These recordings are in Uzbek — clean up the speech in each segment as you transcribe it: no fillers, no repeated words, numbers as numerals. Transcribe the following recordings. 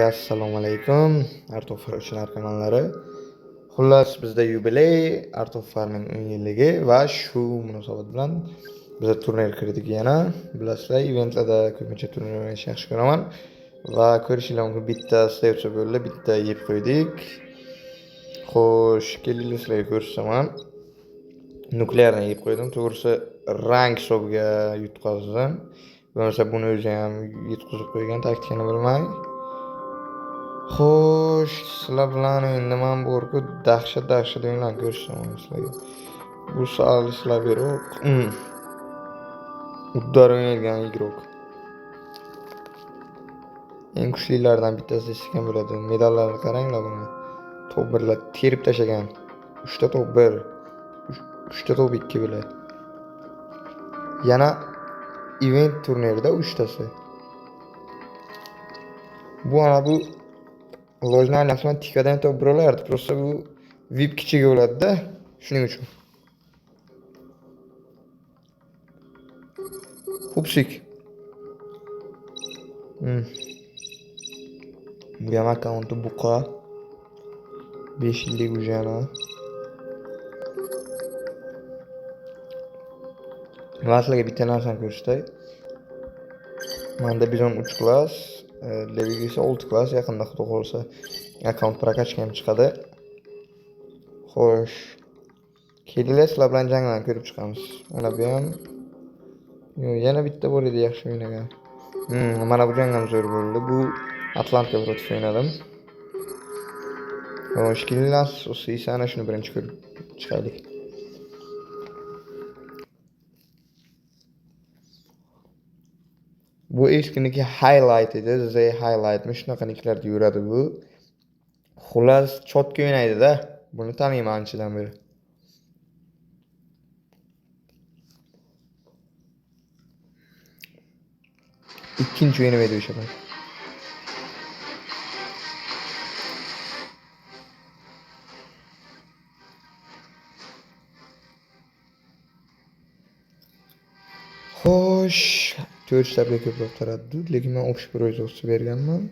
Assalomu alaykum, Arto'far uchun kanallari. Xullas, bizda yubiley, Arto'farning 10 yilligi va shu munosabat bilan biz turnir kirdik yana. Bilasizlar, eventlarda ko'pincha turnir o'ynashni yaxshi ko'raman va ko'rishinglar mumkin, bitta slayotcha bo'ldi, bitta yeb qo'ydik. Xo'sh, kelinglar sizlarga ko'rsataman. Nuklearni yeb qo'ydim, to'g'risi rang hisobiga yutqazdim. Bo'lmasa buni o'zi ham yutqazib qo'ygan, taktikani bilmay. Xo'sh, sizlar bilan nima borku dahshat o'yinlarni ko'rsataman sizlarga. Bu sal sizlargaroq uddar o'ynaydigan igrok. Eng kuchlilardan bittasi desak bo'ladi. Medallarni qaranglar buni. Top 1lar terib tashlagan. 3 ta top 1, 3 ta top 2 bilan. Yana event turnirida 3 tasi. Bu lojni aylanmasam tikadan top bo'lardi. Prosta bu VIP kichigi bo'ladi-da, shuning uchun. Hupsik. Bu ham akkaunti buqa. 5 yillik ujana. Sizlarga bitta narsani ko'rsatay. Menda bizon 3 klass, Leviga esa 6 klass, yaqinda xudo qolsa akkaunt prokachka ham chiqadi. Xo'sh. Kelinglar, sizlar bilan janglarni ko'rib chiqamiz. Mana bu ham yana bitta bor edi yaxshi o'ynagan. Mana bu jang ham zo'r bo'ldi. Bu Atlantika protiv o'ynadim. Xo'sh, kelinglar, ana shuni birinchi ko'rib chiqaylik. Bu eskiniki highlight edi, Z highlightmi shunaqanikilarda yuradi bu. Xullas, chotga o'ynaydi-da. Buni taniyman anchadan beri. Ikkinchi o'yinim edi o'sha payt. Xo'sh, 4 shtabga ko'proq taraddud, lekin men общий производство berganman.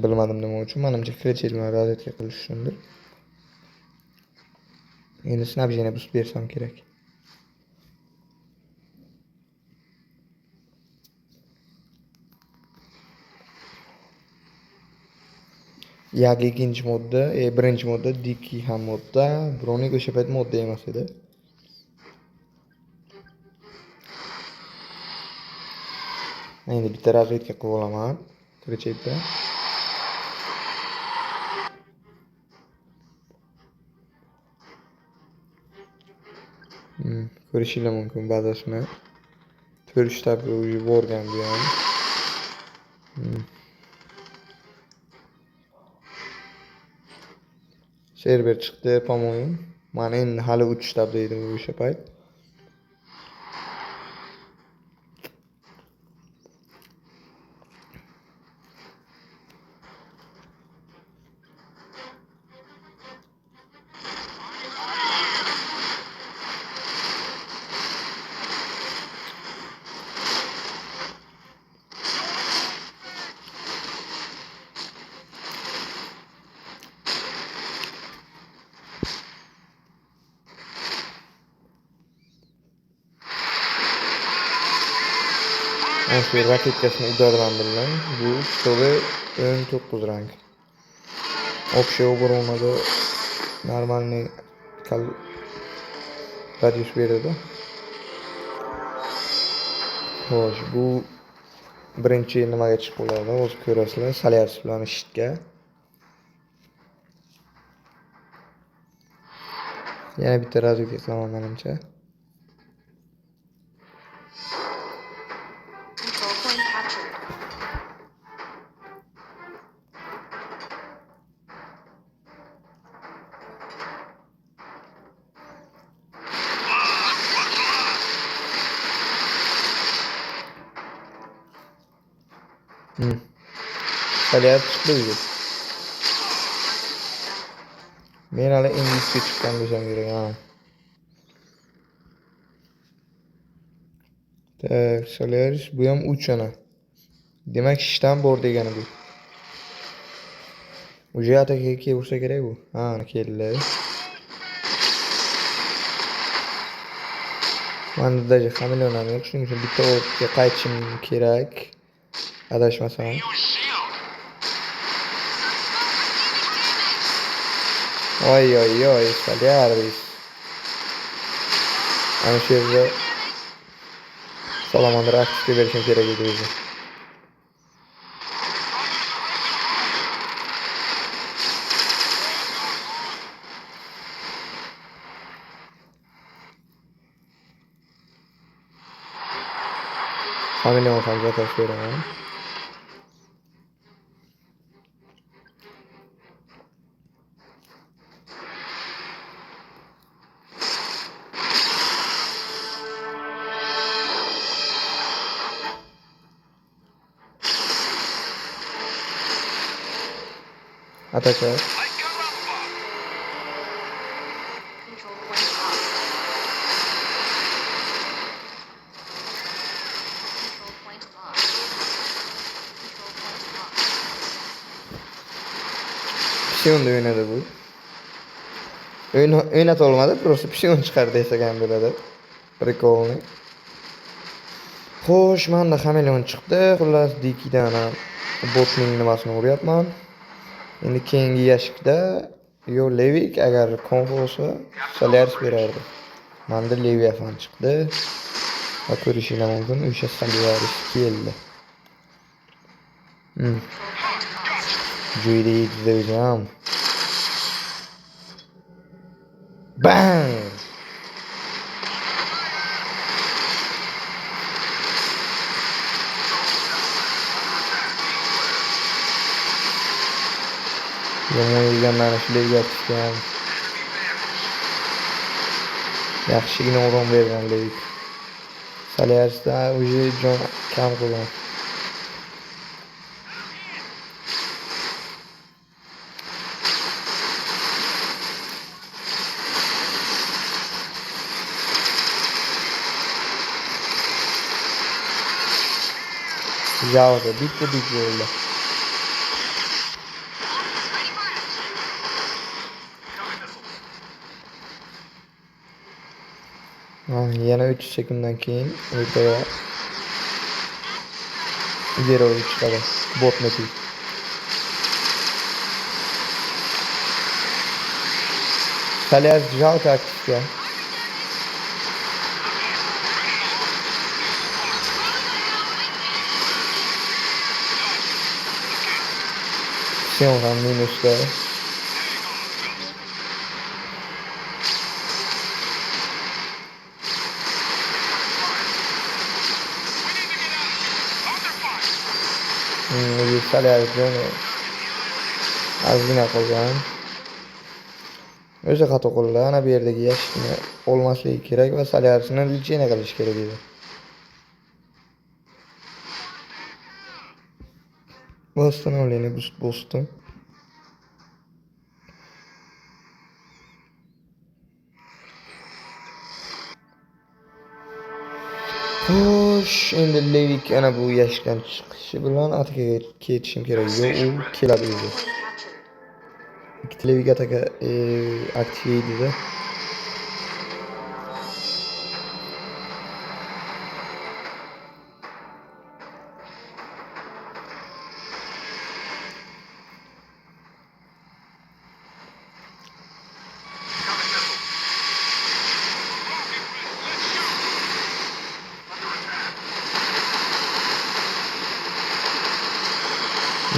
Bilmadim nima uchun. Menimcha kirchilma razvedka qilish uchundir. Endi snabjeni buzib bersam kerak. Yagi ikkinchi modda, birinchi modda, Diki ham modda, Bronik o'sha payt modda emas edi. Endi bitta razvedka qilib olaman. Kirchayda. Ko'rishinglar mumkin bazasini. 4 shtabga yuborgan bu ham. Server chiqdi, по-моему. Men endi hali 3 shtabda edim o'sha payt. Shu raketkasini udardan bilan bu stovi 19 rang. Общая оборонада нормальный radius beradi. Xo'sh, bu birinchi nimaga chiqib qoladi, o'z ko'rasizlar, Solyars bilan ishitga. Yana bitta razvedka qilaman menimcha. Solyars chiqdi uyga. Men hali Engizga chiqqan bo'lsam kerak, ha. Tak, Solyars bu ham 3 ana. Demak, shtam bor degani bu. Уже ataga kelsa kerak bu. Ha, ana keldi. Manda даже хамелеон ham yo'q, shuning uchun bitta o'qqa qaytishim kerak. Adashmasam. Oy oy oy, Saliaris. Ana shu yerda Salamander aktivga berishim kerak edi o'zi. Hameleon ham zapas beraman. Ataklar. Psionda o'ynadi bu. O'ynata olmadi, просто psion chiqardi desak ham bo'ladi. Prikolni. Xo'sh, menda hameleon chiqdi. Xullas, Dikidan ham botning nimasini uryapman. Endi keyingi yashikda yo Levik agar konf bo'lsa, Solaris berardi. Menda Leviathan chiqdi. Va ko'rishinglar mumkin, o'sha Solaris keldi. Joyda yetdi. Bang! Yomon yeganlarni shularga tushgan. Yaxshigina o'rin bergan Levik. Solarisda o'zi jon kam qilgan. Javda bitta yo'lda. Yana 3 sekunddan keyin o'rtaga zero chiqadi. Botneti. Salias Jalka aktivga. Sion ham minusda. Salias'dan ozgina qolgan. O'zi xato qildi. Ana bu yerdagi yashikni olmasligi kerak va Salias'ni lichena qilish kerak edi. Восстановление бустом. Xo'sh, endi Levik ana bu yashikdan chiqishi bilan ataga ketishim kerak. Yo'q, u keladi o'zi. Ikkita Levik ataga aktiv edi-da.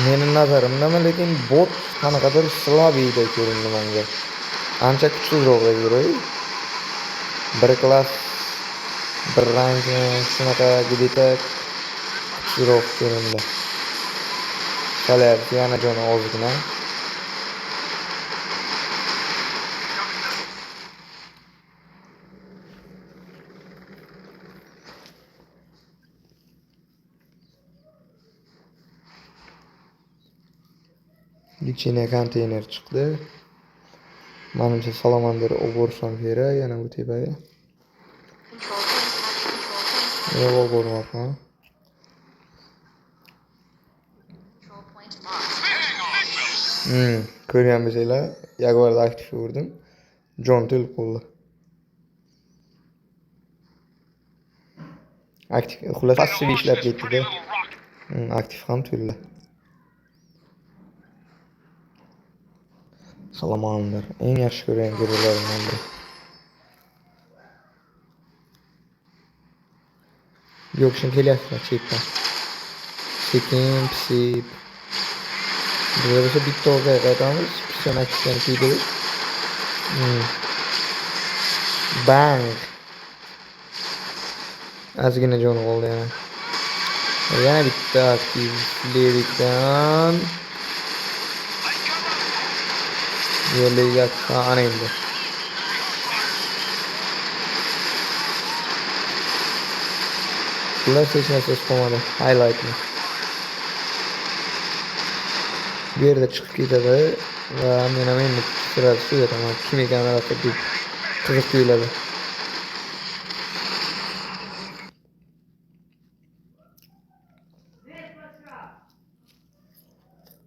Meni nazarimda, lekin bot qanaqadir Slaviyda ko'rindi menga. Ancha kuchsizroq edi. Bir klass, bir rang shunaqa gibita kuchsizroq ko'rindi. Salias yana joni ozgina. Lichena konteyner chiqdi. Menimcha Salamander o'borsam kerak yana bu tepaga. Yo'q, o'bormoqman. Ko'rgan bo'lsanglar, Jaguarda aktiv ko'rdim. Jon to'lib qoldi. Aktiv, xullas passiv ishlab ketdi-da. Aktiv ham to'ldi. Salomonlar, eng yaxshi ko'rgan gerolarimdan biri. Yo'qshin kelyaptilar chetdan. Sekin pisib. Bizda bo'lsa bitta o'rtaga qaytamiz. Pisdan aktivdan kiydirib. Bang. Ozgina joni qoldi yana. Yana bitta aktiv lirikdan. Yo'lga ana endi. Bular hech narsa qilmadi. Highlightni. Bu yerda chiqib ketadi va men ham endi sirasi suyataman. Kim ekanini raqib deb qiziq tuyuladi.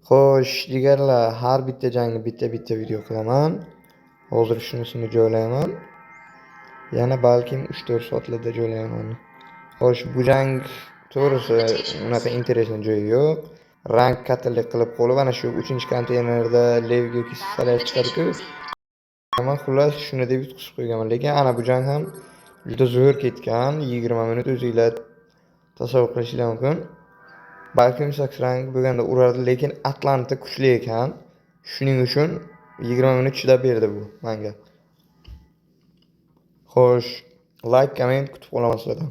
Xo'sh, jigarlar, har bitta jangni bitta video qilaman. Hozir shunisini joylayman. Yana balkim 3-4 soatlarda joylayman. Xo'sh, bu jang to'g'risi unaqa interesli joyi yo'q. Rank kattalik qilib qolib, ana shu 3-konteynerda Levga kissalar chiqadi-ku. Men xullas shuni deb yutqizib qo'yganman, lekin ana bu jang ham juda zo'r ketgan. 20 minut o'zingizlar tasavvur qilishingiz mumkin. Balkim 8 rank bo'lganda urardi, lekin Atlanta kuchli ekan. Shuning uchun 20 minut chidab berdi bu menga. Xo'sh, like, komment kutib qolaman sizlardan.